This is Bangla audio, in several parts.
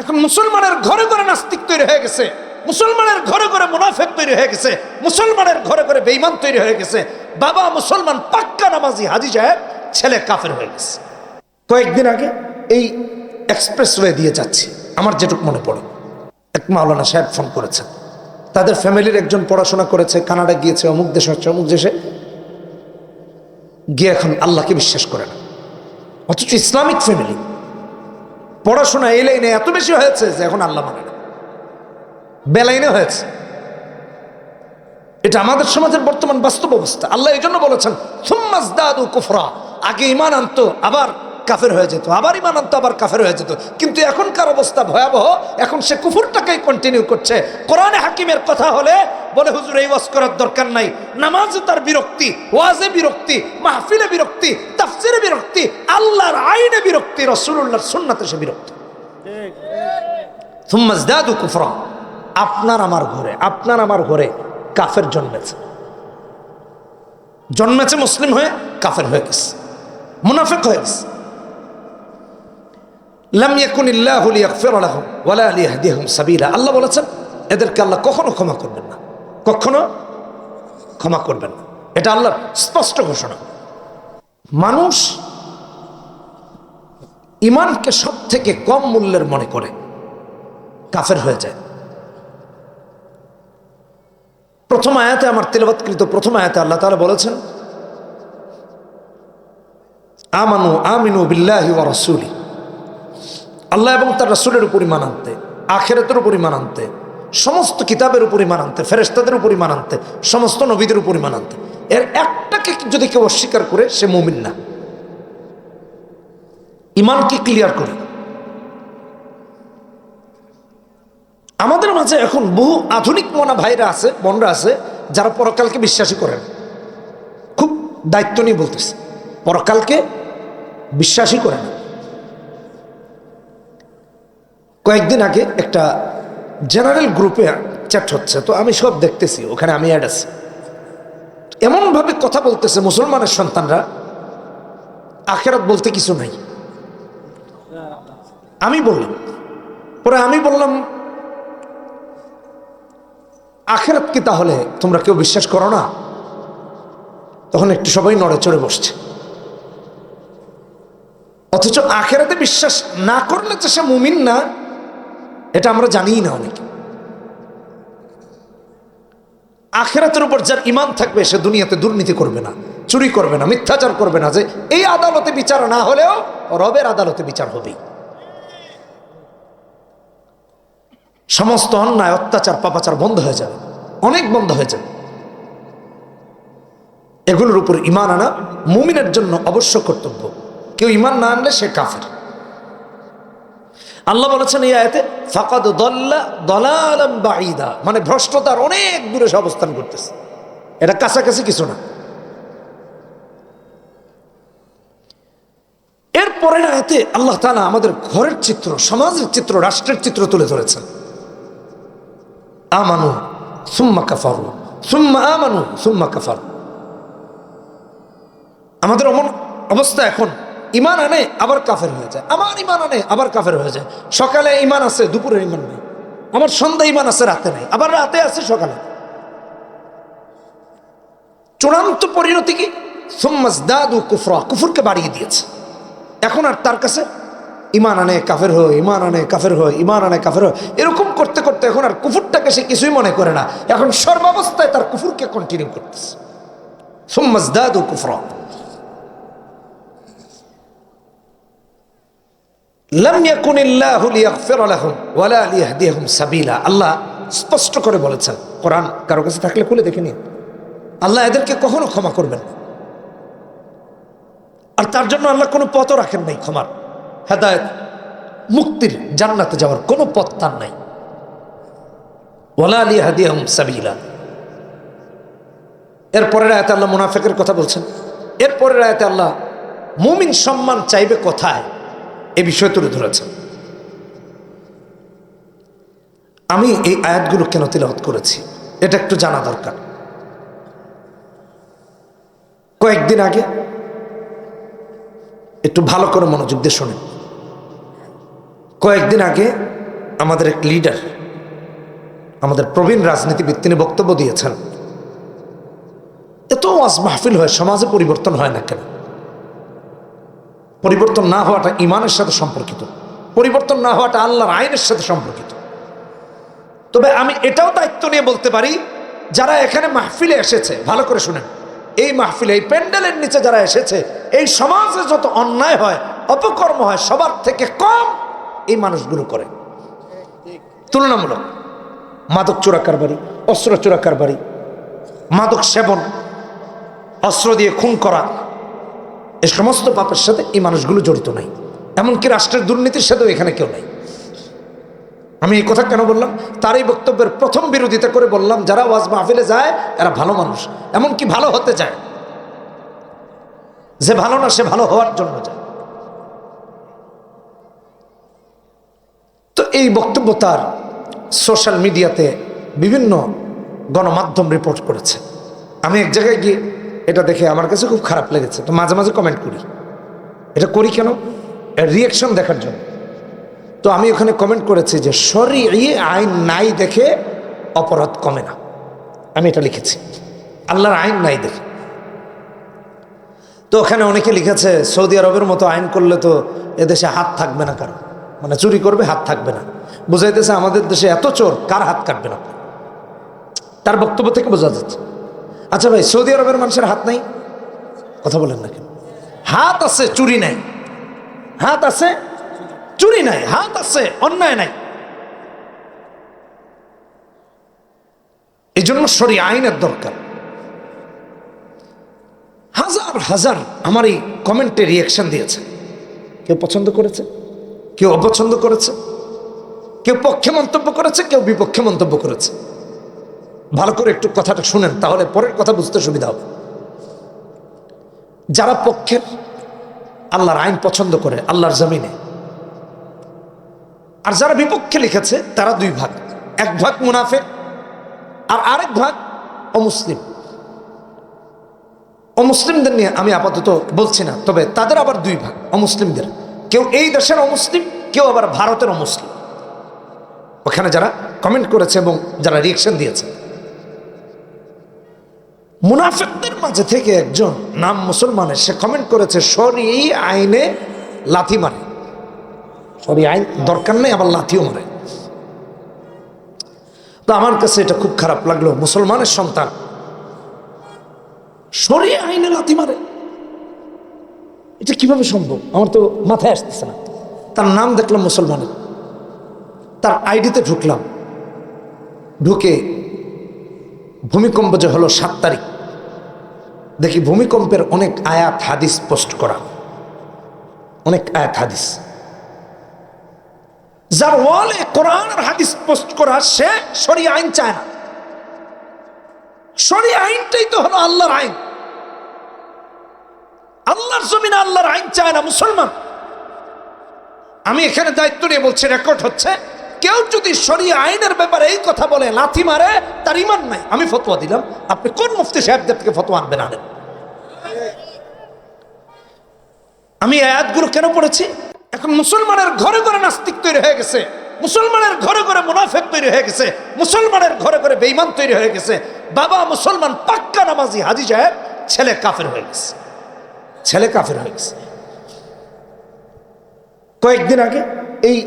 এখন মুসলমানের ঘরে ঘরে নাস্তিক তৈরি হয়ে গেছে, মুসলমানের ঘরে ঘরে মুনাফিক তৈরি হয়ে গেছে, মুসলমানের ঘরে ঘরে বেঈমান তৈরি হয়ে গেছে। বাবা মুসলমান পাক্কা নামাজি হাজী সাহেব, ছেলে কাফের হয়ে গেছে। কয়েকদিন আগে এই এক্সপ্রেসওয়ে দিয়ে যাচ্ছি, আমার যেটুকু মনে পড়ে, এক মাওলানা সাহেব ফোন করেছেন। তাদের ফ্যামিলির একজন পড়াশোনা করেছে, কানাডা গিয়েছে, অমুক দেশে হচ্ছে, অমুক দেশে গিয়ে এখন আল্লাহকে বিশ্বাস করে না, অথচ ইসলামিক ফ্যামিলি, পড়াশোনা এই লাইনে এত বেশি হয়েছে যে এখন আল্লাহ মানে না, বেলাইনে হয়েছে। এটা আমাদের সমাজের বর্তমান বাস্তব অবস্থা। আল্লাহ এই জন্য বলেছেন সুম্মাজদাদু কুফরা, আগে ইমান আনতো আবার কাফের হয়ে যেত, আবার ইমান আনতো আবার কাফের হয়ে যেত। কিন্তু এখনকার অবস্থা ভয়াবহ, এখন সে কুফরটাকেই কন্টিনিউ করছে। কোরআনে হাকিমের কথা হলে বলে হুজুর এই ওয়াজ করার দরকার নাই, নামাজে তার বিরক্তি, ওয়াজে বিরক্তি, মাহফিলে বিরক্তি, তাফসিরে বিরক্তি, আল্লাহর আইনে বিরক্তি, রাসূলুল্লাহর সুন্নাতে সে বিরক্তি। সুম্মাজদাদু কুফরা, আপনার আমার ঘরে কাফের জন্মেছে মুসলিম হয়ে কাফের হয়ে গেছে, মুনাফিক হয়ে গেছে। লাম ইয়াকুনিল্লাহু লিয়াগফিরা লাহুম ওয়ালা লিয়াহদিয়াহুম সাবিলা, আল্লাহ বলেছেন এদেরকে আল্লাহ কখনো ক্ষমা করবেন না, কখনো ক্ষমা করবেন না। এটা আল্লাহর স্পষ্ট ঘোষণা। মানুষ ইমানকে সব থেকে কম মূল্যের মনে করে কাফের হয়ে যায়। প্রথম আয়াতে, আমার তিলাওয়াতকৃত প্রথম আয়াতে আল্লাহ তাআলা বলেছেন আমিনু বিল্লাহি ওয়া রাসূলি, আল্লাহ এবং তার রাসূলের উপর ঈমান আনতে, আখিরাতের উপর ঈমান আনতে, সমস্ত কিতাবের উপর ঈমান আনতে, ফেরেশতাদের উপর ঈমান আনতে, সমস্ত নবীদের উপর ঈমান আনতে। এর একটাকে যদি কেউ অস্বীকার করে সে মুমিন না। ঈমানকে ক্লিয়ার করে। আমাদের মাঝে এখন বহু আধুনিক মনা ভাইরা আছে, বোনরা আছে, যারা পরকালকে বিশ্বাসী করেন। খুব দায়িত্ব নিয়ে বলতেছে, পরকালকে বিশ্বাসী করে না। কয়েকদিন আগে একটা জেনারেল গ্রুপে চ্যাট হচ্ছে, তো আমি সব দেখতেছি, ওখানে আমি অ্যাড আছি। এমনভাবে কথা বলতেছে মুসলমানের সন্তানরা, আখিরাত বলতে কিছু নাই। আমি বললাম আখিরাত কি তাহলে তোমরা কেউ বিশ্বাস করো না? তখন একটু সবাই নড়ে চড়ে বসছে। অথচ আখিরাতে বিশ্বাস না করলে তো সে মুমিন না, এটা আমরা জানিই না অনেকে। আখিরাতের উপর যার ঈমান থাকবে সে দুনিয়াতে দুর্নীতি করবে না, চুরি করবে না, মিথ্যাচার করবে না, যে এই আদালতে বিচার না হলেও রবের আদালতে বিচার হবেই। সমস্ত অন্যায়, অত্যাচার, পাপাচার বন্ধ হয়ে যাবে, অনেক বন্ধ হয়ে যাবে। এগুলোর উপর ঈমান আনা মুমিনের জন্য অবশ্য কর্তব্য। কেউ ঈমান না আনলে সে কাফের। আল্লাহ বলেছেন এই আয়াতে ফাকাদ দাল্লা দালালাম বাঈদা, মানে ভ্রষ্টতার অনেক দূরে সে অবস্থান করতেছে, এটা কাছাকাছি কিছু না। এরপরের আয়াতে আল্লাহ তাআলা আমাদের ঘরের চিত্র, সমাজের চিত্র, রাষ্ট্রের চিত্র তুলে ধরেছেন। আমানু সুম্মা কাফারু সুম্মা আমানু সুম্মা কাফারু। আমাদের এমন অবস্থা এখন, ঈমান আনে আবার কাফের হয়ে যায়, আমার ঈমান আনে আবার কাফের হয়ে যায়। সকালে ঈমান আছে, দুপুরে ঈমান নেই, আবার সন্ধ্যা ঈমান আছে, রাতে নেই, আবার রাতে আছে, সকালে। চূড়ান্ত পরিণতি কি? সুম্মাজদাদু কুফরা, কুফরকে বাড়িয়ে দিয়েছে। এখন আর তার কাছে ঈমান আনে কাফের হয়, ঈমান আনে কাফের হয়, ঈমান আনে কাফের হয়, এরকম করতে করতে এখন আর কুফরটাকে সে কিছুই মনে করে না। এখন সর্বাবস্থায় তার কুফরকে কন্টিনিউ করতেছে। সুম্মাজদাদু কুফরা। লাম ইয়াকুনিল্লাহু লিয়াগফিরা লাহুম ওয়ালা লিয়াহদিয়াহুম সাবিলা, আল্লাহ স্পষ্ট করে বলেছেন। কোরআন কারো কাছে থাকলে খুলে দেখে নিন। আল্লাহ এদেরকে কখনো ক্ষমা করবেন না, আর তার জন্য আল্লাহ কোনো পথও রাখেন নাই ক্ষমার, হেদায়েত, মুক্তির, জান্নাতে যাওয়ার কোনো পথ তার নাই। ওয়ালা লিয়াহদিয়াহুম সাবিলা। এরপরের আয়াতে আল্লাহ মুনাফিকের কথা বলছেন। এরপরের আয়াতে আল্লাহ মুমিন সম্মান চাইবে কোথায়, এ বিষয় তুলে ধরেছেন। আমি এই আয়াতগুলো কেন তিলাওয়াত করেছি এটা একটু জানা দরকার। কয়েকদিন আগে, একটু ভালো করে মনোযোগ দিয়ে শোনেন, কয়েকদিন আগে আমাদের এক লিডার, আমাদের প্রবীণ রাজনীতিবিদ, তিনি বক্তব্য দিয়েছেন, এত ওয়াজ মাহফিল হয়, সমাজে পরিবর্তন হয় না কেন? পরিবর্তন না হওয়াটা ইমানের সাথে সম্পর্কিত, পরিবর্তন না হওয়াটা আল্লাহর আইনের সাথে সম্পর্কিত। তবে আমি এটাও দায়িত্ব নিয়ে বলতে পারি, যারা এখানে মাহফিলে এসেছে, ভালো করে শুনেন, এই মাহফিলে, এই প্যান্ডেলের নিচে যারা এসেছে, এই সমাজে যত অন্যায় হয়, অপকর্ম হয়, সবার থেকে কম এই মানুষগুলো করে তুলনামূলক। মাদক চোরা কারবারি, অস্ত্র চোরা কারবারি, মাদক সেবন, অস্ত্র দিয়ে খুন করা, এই সমস্ত পাপের সাথে এই মানুষগুলো জড়িত নাই। এমনকি রাষ্ট্রের দুর্নীতির সাথেও এখানে কেউ নাই। আমি এই কথা কেন বললাম? তার এই বক্তব্যের প্রথম বিরোধিতা করে বললাম, যারা ওয়াজ মাহফিলে যায় এরা ভালো মানুষ, এমনকি ভালো হতে যায়। যে ভালো না সে ভালো হওয়ার জন্য যায়। তো এই বক্তব্য তার সোশ্যাল মিডিয়াতে বিভিন্ন গণমাধ্যম রিপোর্ট করেছে। আমি এক জায়গায় গিয়ে এটা দেখে আমার কাছে খুব খারাপ লেগেছে। তো মাঝে মাঝে কমেন্ট করি। এটা করি কেন? এর রিয়াকশন দেখার জন্য। তো আমি ওখানে কমেন্ট করেছি যে শরঈ আইন নাই দেখে অপরাধ কমে না। আমি এটা লিখেছি, আল্লাহর আইন নাই দেখে। তো ওখানে অনেকে লিখেছে সৌদি আরবের মতো আইন করলে তো এদেশে হাত থাকবে না কারো, মানে চুরি করবে হাত থাকবে না। বুঝাইতেছে আমাদের দেশে এত চোর, কার হাত কাটবে না? তার বক্তব্য থেকে বোঝা যাচ্ছে। আচ্ছা ভাই, সৌদি আরবের মানুষের হাত নাই? কথা বলেন না কেন? হাত আছে, চুরি নাই। হাত আছে, চুরি নাই। হাত আছে, অন্যায় নাই। এই জন্য শরীয়ত আইনের দরকার। হাজার হাজার আমার এই কমেন্টে রিয়াকশন দিয়েছে। কেউ পছন্দ করেছে, কেউ অপছন্দ করেছে, কেউ পক্ষে মন্তব্য করেছে, কেউ বিপক্ষে মন্তব্য করেছে। ভালো করে একটু কথাটা শুনেন, তাহলে পরের কথা বুঝতে সুবিধা হবে। যারা পক্ষের, আল্লাহর আইন পছন্দ করে আল্লাহর জমিনে, আর যারা বিপক্ষে লিখেছে তারা দুই ভাগ। এক ভাগ মুনাফিক আর আরেক ভাগ অমুসলিম। অমুসলিমদের নিয়ে আমি আপাতত বলছি না, তবে তাদের আবার দুই ভাগ অমুসলিমদের। কেউ এই দেশের অমুসলিম, কেউ আবার ভারতের অমুসলিম। ওখানে যারা কমেন্ট করেছে এবং যারা রিয়েকশন দিয়েছে, মুনাফিকদের মাঝে থেকে একজন নাম মুসলমানের, সে কমেন্ট করেছে শরঈ আইনে লাথি মারে। শরঈ আইন দরকার নেই, আবার লাথিও মারে। তো আমার কাছে এটা খুব খারাপ লাগলো। মুসলমানের সন্তান শরঈ আইনে লাথি মারে, এটা কিভাবে সম্ভব? আমার তো মাথায় আসতেছে না। তার নাম দেখলাম মুসলমানের, তার আইডিতে ঢুকলাম, ঢুকে ভূমিকম্প যে হলো 7 তারিখ, দেখি ভূমিকম্পের অনেক আয়াত হাদিস পোস্ট করা, অনেক আয়াত হাদিস। যার ওয়ালে কোরআন আর হাদিস পোস্ট করা, সে শরঈ আইন চায় না। শরঈ আইনটাই তো হলো আল্লাহর আইন। আল্লাহর জমিনে আল্লাহর আইন চায় না মুসলমান। আমি এখানে দায়িত্ব নিয়ে বলছি, রেকর্ড হচ্ছে, কেউ যদি শরঈ আইনের ব্যাপারে এই কথা বলে, লাথি মারে, তার ঈমান নাই। আমি ফতোয়া দিলাম, আপনি কোন মুফতি সাহেবদের থেকে ফতোয়া আনবেন? আনেন। আমি আয়াতগুলো কেন পড়েছি? এখন মুসলমানের ঘরে ঘরে নাস্তিক তৈরি হয়ে গেছে, মুসলমানের ঘরে ঘরে মুনাফিক তৈরি হয়ে গেছে, মুসলমানের ঘরে ঘরে বেঈমান তৈরি হয়ে গেছে। বাবা মুসলমান, পাক্কা নামাজি হাজী সাহেব, ছেলে কাফের হয়ে গেছে, ছেলে কাফের হয়ে গেছে। কয়েকদিন আগে এই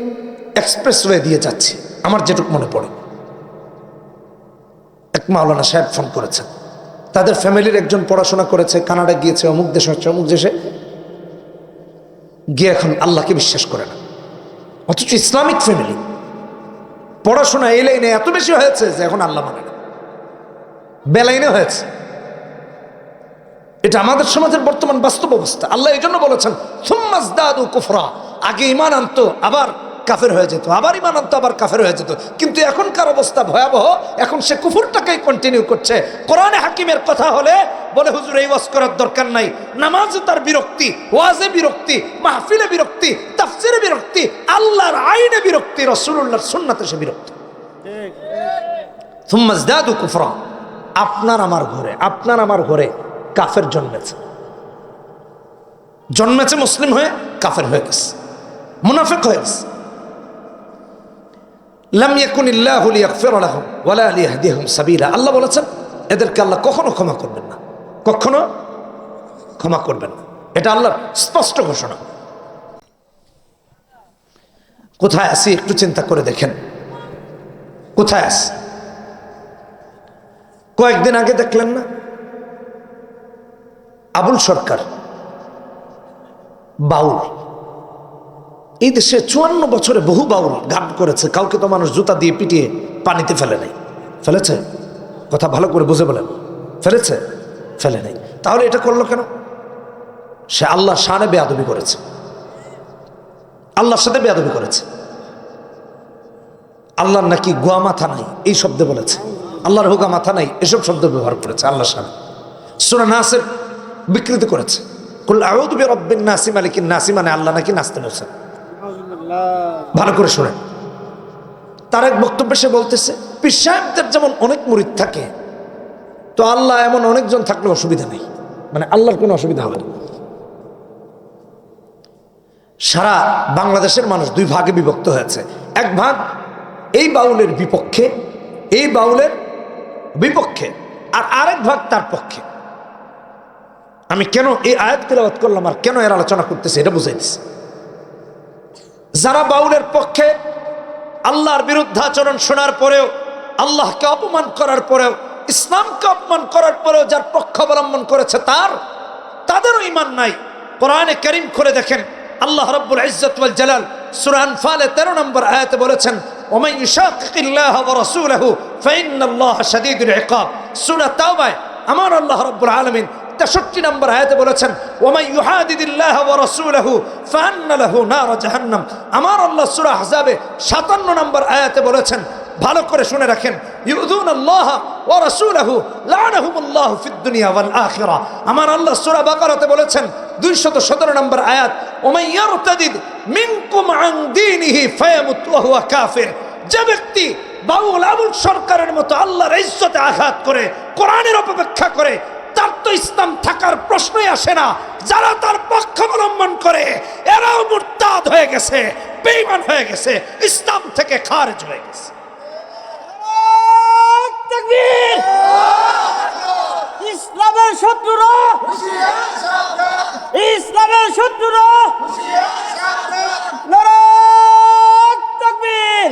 এক্সপ্রেসওয়ে দিয়ে যাচ্ছি, আমার যেটুকু মনে পড়ে, এক মাওলানা সাহেব ফোন করেছেন। তাদের ফ্যামিলির একজন পড়াশোনা করেছে, কানাডা গিয়েছে, অমুক দেশে হচ্ছে, অমুক দেশে গিয়ে এখন আল্লাহকে বিশ্বাস করে না। অথচ ইসলামিক ফ্যামিলি, পড়াশোনা এই লাইনে এত বেশি হয়েছে যে এখন আল্লাহ মানে না, বেলাইনে হয়েছে। এটা আমাদের সমাজের বর্তমান বাস্তব অবস্থা। আল্লাহ এই জন্য বলেছেন সুম্মাজদাদু কুফরা, আগে ঈমান আনতো আবার কাফের হয়ে যেত, আবার ঈমান আনতো আবার কাফের হয়ে যেত। কিন্তু এখনকার অবস্থা ভয়াবহ, এখন সে কুফরটাকেই কন্টিনিউ করছে। কোরআনে হাকিমের কথা হলে বলে হুজুর এই ওয়াজ করার দরকার নাই। নামাজে তার বিরক্তি, ওয়াজে বিরক্তি, মাহফিলে বিরক্তি, তাফসিরে বিরক্তি, আল্লাহর আইনে বিরক্তি, রাসূলুল্লাহর সুন্নাতে সে বিরক্তি। সুম্মাজদাদু কুফরা, আপনার আমার ঘরে কাফের জন্মেছে, মুসলিম হয়ে কাফের হয়ে গেছে, মুনাফিক হয়ে গেছে। লাম ইয়াকুনিল্লাহু লিয়াগফিরা লাহুম ওয়ালা লিয়াহদিয়াহুম সাবিলা। আল্লাহ বলেছেন এদেরকে আল্লাহ কখনো ক্ষমা করবেন না, কখনো ক্ষমা করবেন না। এটা আল্লাহর স্পষ্ট ঘোষণা। কোথায় আছি একটু চিন্তা করে দেখেন, কোথায় আছি? কয়েকদিন আগে দেখলেন না আবুল সরকার বাউল, এই দেশে 54 বছরে বহু বাউল গান করেছে, কাউকে তো মানুষ জুতা দিয়ে পিটিয়ে পানিতে ফেলে নাই। ফেলেছে? কথা ভালো করে বুঝে বলেন, ফেলেছে? ফেলে নাই। তাহলে এটা করলো কেন? সে আল্লাহর শানে বেয়াদবি করেছে, আল্লাহর সাথে বেয়াদবি করেছে। আল্লাহর নাকি গোয়া মাথা নাই এই শব্দ বলেছে, আল্লাহর হোগা মাথা নাই এসব শব্দ ব্যবহার করেছে আল্লাহর সামনে। সূরা নাসের বিকৃতি করেছে, কুল আউযু বিরাব্বিন নাস মালিকিন নাস, মানে আল্লাহ নাকি নাচতে বলছেন। ভালো করে শোনেন, তার এক বক্তব্যে সে বলতেছে পীর সাহেবদের যেমন অনেক মুরিদ থাকে, তো আল্লাহ এমন অনেকজন থাকলে অসুবিধা নেই, মানে আল্লাহর কোনো অসুবিধা হবে না। সারা বাংলাদেশের মানুষ দুই ভাগে বিভক্ত হয়েছে, এক ভাগ এই বাউলের বিপক্ষে, এই বাউলের বিপক্ষে, আর আরেক ভাগ তার পক্ষে। আমি কেন এই আয়াত তেলাওয়াত করলাম আর কেন এর আলোচনা করতেছি এটা বুঝাইতেছি। যারা বাউলের পক্ষে, আল্লাহর বিরুদ্ধাচরণ শোনার পরেও, আল্লাহকে অপমান করার পরেও, ইসলামকে অপমান করার পরেও যার পক্ষ অবলম্বন করেছে তাদেরও ঈমান নাই। কোরআনে কারীম খুলে দেখেন, আল্লাহ রাব্বুল ইজ্জত ওয়াল জালাল সূরা আনফালে 13 নম্বর আয়াতে বলেছেন, ওয়া মান ইউশাকিকিল্লাহ ওয়া রাসূলাহু ফাইন্নাল্লাহা শাদীদুল ইকাব। সূরা তাওবায় আমার আল্লাহ রাব্বুল আলামিন 63 নম্বর আয়াতে বলেছেন, ওয়া মান ইউহাদিদিল্লাহ ওয়া রাসূলাহু ফাআন্না লাহু নার জাহান্নাম। আমার আল্লাহ সূরা আহজাবে 57 নম্বর আয়াতে বলেছেন, ভালো করে শুনে রাখেন, ইউযুনাল্লাহ ওয়া রাসূলাহু লাআনাহুমুল্লাহু ফিদ দুনিয়া ওয়াল আখিরা। আমার আল্লাহ সূরা বাকারাতে বলেছেন 217 নম্বর আয়াত, ওয়া মান ইয়ারতাদিদ মিনকুম আন দীনিহি ফায়ামুত ওয়া হুয়া কাফির। যে ব্যক্তি বাউল আবুল সরকারের মতো আল্লাহর ইজ্জতে আঘাত করে, কোরআনের অপব্যাখ্যা করে, তার তো ইসলাম থাকার প্রশ্নই আসে না। যারা তার পক্ষ অবলম্বন করে এরাও মুরতাদ হয়ে গেছে, বেঈমান হয়ে গেছে, ইসলাম থেকে খারিজ হয়ে গেছে। তাকবীর! ইসলামের শত্রুরা, ইসলামের শত্রুরা, নারায়ে তাকবীর!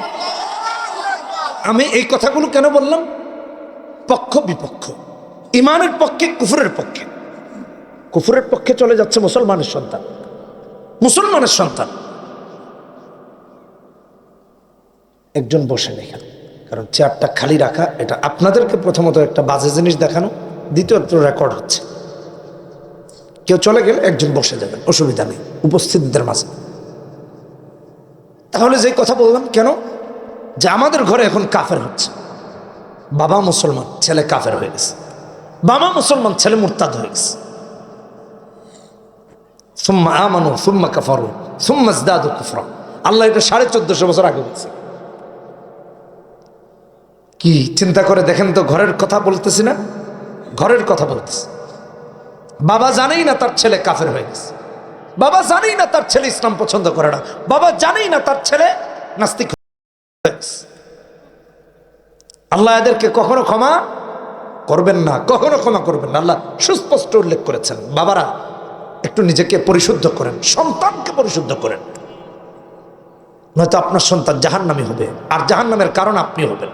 আমি এই কথাগুলো কেন বললাম? পক্ষ বিপক্ষ, ইমানের পক্ষে, কুফরের পক্ষে। কুফরের পক্ষে চলে যাচ্ছে মুসলমানের সন্তান, মুসলমানের সন্তান। একজন বসে দেখেন, কারণ চেয়ারটা খালি রাখা, এটা আপনাদেরকে প্রথমত একটা বাজে জিনিস দেখানো, দ্বিতীয়ত রেকর্ড হচ্ছে। কেউ চলে গেলে একজন বসে যাবেন, অসুবিধা নেই উপস্থিতদের মাঝে। তাহলে যে কথা বললাম কেন, যে আমাদের ঘরে এখন কাফের হচ্ছে। বাবা মুসলমান, ছেলে কাফের হয়ে গেছে। বাবা মুসলমান, ছেলে মুরতাদ হয়ে গেছে। সুম্মা আমানু সুম্মা কাফারু সুম্মা ইজদাদু কুফরা। আল্লাহ এটা 1450 বছর আগে বলছে। কি চিন্তা করে দেখেন তো, ঘরের কথা বলতেছি না, ঘরের কথা বলতেছি। বাবা জানেই না তার ছেলে কাফের হয়ে গেছে, বাবা জানেই না তার ছেলে ইসলাম পছন্দ করে না, বাবা জানেই না তার ছেলে নাস্তিক হয়ে গেছে। আল্লাহ এদেরকে কখনো ক্ষমা করবেন না, কখনো ক্ষমা করবেন না। আল্লাহ সুস্পষ্ট উল্লেখ করেছেন, বাবারা একটু নিজেকে পরিশুদ্ধ করেন, সন্তানকে পরিশুদ্ধ করেন, নয়তো আপনার সন্তান জাহান্নামী হবে, আর জাহান্নামের কারণ আপনি হবেন।